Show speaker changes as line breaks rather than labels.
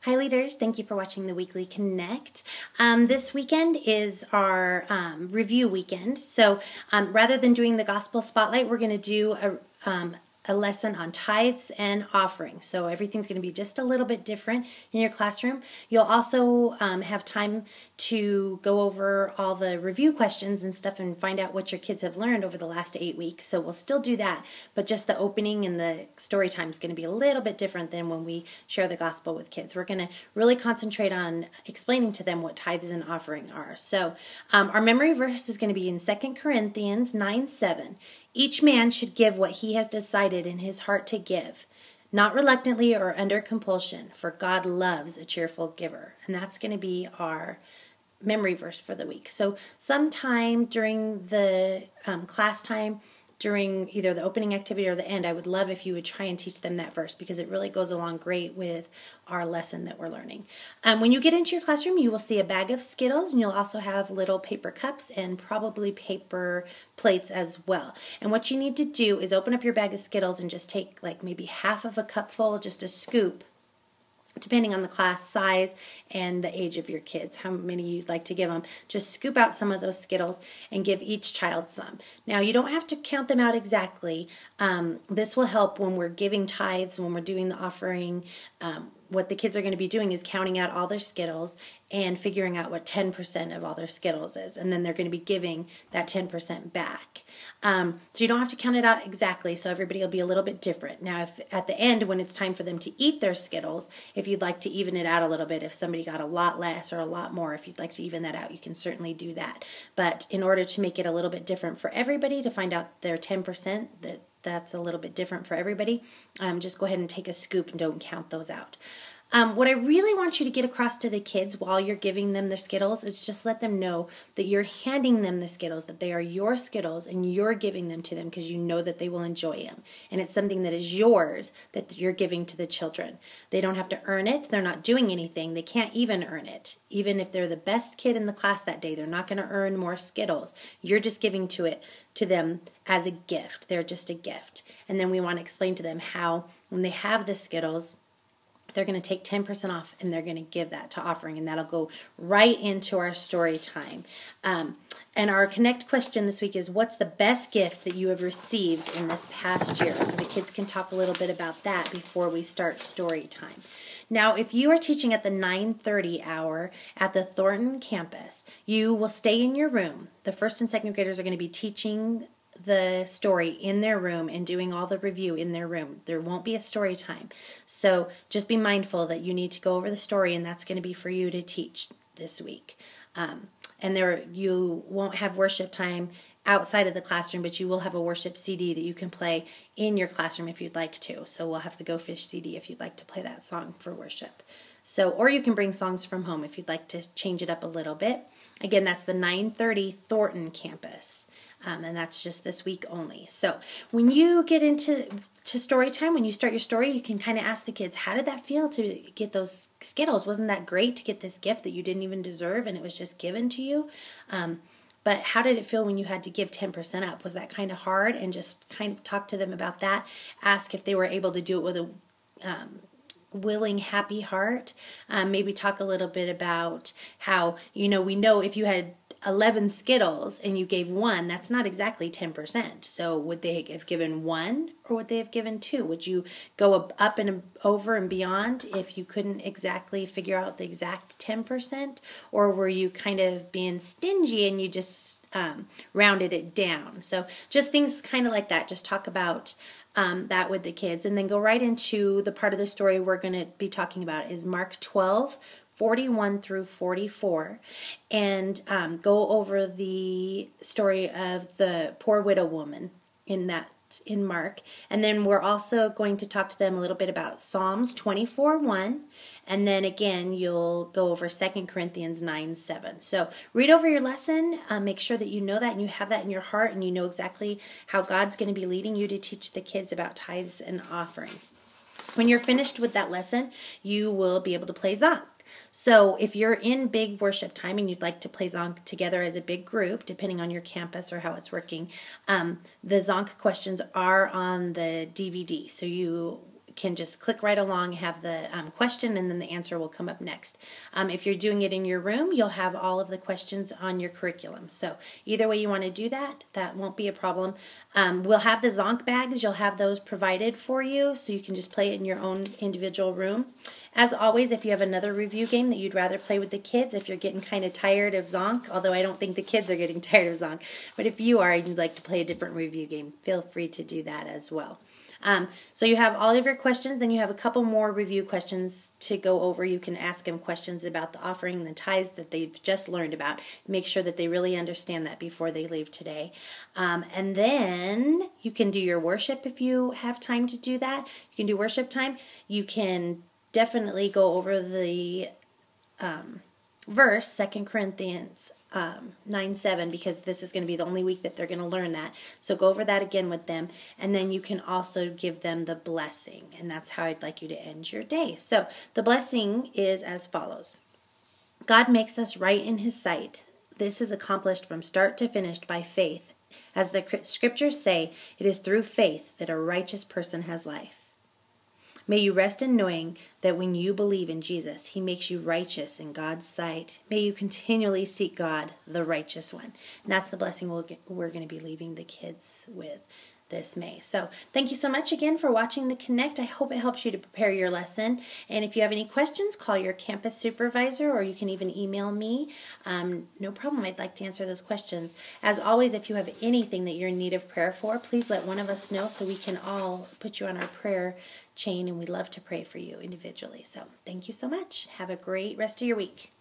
Hi leaders, thank you for watching the Weekly Connect. This weekend is our review weekend. So rather than doing the Gospel Spotlight, we're going to do a lesson on tithes and offering. So everything's going to be just a little bit different in your classroom. You'll also have time to go over all the review questions and stuff and find out what your kids have learned over the last 8 weeks. So we'll still do that, but just the opening and the story time is going to be a little bit different than when we share the gospel with kids. We're going to really concentrate on explaining to them what tithes and offering are. So our memory verse is going to be in 2 Corinthians 9:7. Each man should give what he has decided in his heart to give, not reluctantly or under compulsion, for God loves a cheerful giver. And that's going to be our memory verse for the week. So sometime during the class time, during either the opening activity or the end, I would love if you would try and teach them that verse because it really goes along great with our lesson that we're learning. When you get into your classroom, you will see a bag of Skittles, and you'll also have little paper cups and probably paper plates as well. And what you need to do is open up your bag of Skittles and just take like maybe half of a cupful, just a scoop, depending on the class size and the age of your kids, how many you'd like to give them. Just scoop out some of those Skittles and give each child some. Now, you don't have to count them out exactly. This will help when we're giving tithes, when we're doing the offering. What the kids are going to be doing is counting out all their Skittles and figuring out what 10% of all their Skittles is. And then they're going to be giving that 10% back. So you don't have to count it out exactly, so everybody will be a little bit different. Now, if at the end, when it's time for them to eat their Skittles, if you'd like to even it out a little bit, if somebody got a lot less or a lot more, if you'd like to even that out, you can certainly do that. But in order to make it a little bit different for everybody, to find out their 10%, that's a little bit different for everybody, just go ahead and take a scoop and don't count those out. What I really want you to get across to the kids while you're giving them the Skittles is just let them know that you're handing them the Skittles, that they are your Skittles, and you're giving them to them because you know that they will enjoy them. And it's something that is yours that you're giving to the children. They don't have to earn it. They're not doing anything. They can't even earn it. Even if they're the best kid in the class that day, they're not going to earn more Skittles. You're just giving to them as a gift. They're just a gift. And then we want to explain to them how when they have the Skittles, they're going to take 10% off and they're going to give that to offering, and that'll go right into our story time. And our Connect question this week is, what's the best gift that you have received in this past year? So the kids can talk a little bit about that before we start story time. Now, if you are teaching at the 9:30 hour at the Thornton campus, you will stay in your room. The first and second graders are going to be teaching the story in their room and doing all the review in their room. There won't be a story time. So just be mindful that you need to go over the story, and that's going to be for you to teach this week. And you won't have worship time outside of the classroom, but you will have a worship CD that you can play in your classroom if you'd like to. So we'll have the Go Fish CD if you'd like to play that song for worship. So, or you can bring songs from home if you'd like to change it up a little bit. Again, that's the 9:30 Thornton campus. And that's just this week only. So when you get into story time, when you start your story, you can kind of ask the kids, how did that feel to get those Skittles? Wasn't that great to get this gift that you didn't even deserve and it was just given to you? But how did it feel when you had to give 10% up? Was that kind of hard? And just kind of talk to them about that. Ask if they were able to do it with a willing, happy heart. Maybe talk a little bit about how, we know if you had 11 Skittles and you gave one, that's not exactly 10%. So would they have given one or would they have given two? Would you go up and over and beyond if you couldn't exactly figure out the exact 10%? Or were you kind of being stingy and you just rounded it down? So just things kind of like that. Just talk about that with the kids, and then go right into the part of the story we're going to be talking about is Mark 12:41 through 44, and go over the story of the poor widow woman in Mark. And then we're also going to talk to them a little bit about Psalms 24:1, and then again you'll go over 2 Corinthians 9:7. So read over your lesson, make sure that you know that and you have that in your heart and you know exactly how God's going to be leading you to teach the kids about tithes and offering. When you're finished with that lesson, you will be able to play Zonk. So if you're in big worship time and you'd like to play Zonk together as a big group, depending on your campus or how it's working, the Zonk questions are on the DVD. So you can just click right along, have the question, and then the answer will come up next. If you're doing it in your room, you'll have all of the questions on your curriculum. So either way you want to do that, that won't be a problem. We'll have the Zonk bags. You'll have those provided for you, so you can just play it in your own individual room. As always, if you have another review game that you'd rather play with the kids, if you're getting kind of tired of Zonk, although I don't think the kids are getting tired of Zonk, but if you are and you'd like to play a different review game, feel free to do that as well. So you have all of your questions, then you have a couple more review questions to go over. You can ask them questions about the offering and the tithes that they've just learned about. Make sure that they really understand that before they leave today. And then you can do your worship if you have time to do that. You can do worship time. You can definitely go over the verse, 2 Corinthians 9:7, because this is going to be the only week that they're going to learn that. So go over that again with them, and then you can also give them the blessing, and that's how I'd like you to end your day. So the blessing is as follows. God makes us right in His sight. This is accomplished from start to finish by faith. As the scriptures say, it is through faith that a righteous person has life. May you rest in knowing that when you believe in Jesus, He makes you righteous in God's sight. May you continually seek God, the righteous one. And that's the blessing we're going to be leaving the kids with this May. So thank you so much again for watching the Connect. I hope it helps you to prepare your lesson. And if you have any questions, call your campus supervisor, or you can even email me. No problem. I'd like to answer those questions. As always, if you have anything that you're in need of prayer for, please let one of us know so we can all put you on our prayer chain, and we'd love to pray for you individually. So thank you so much. Have a great rest of your week.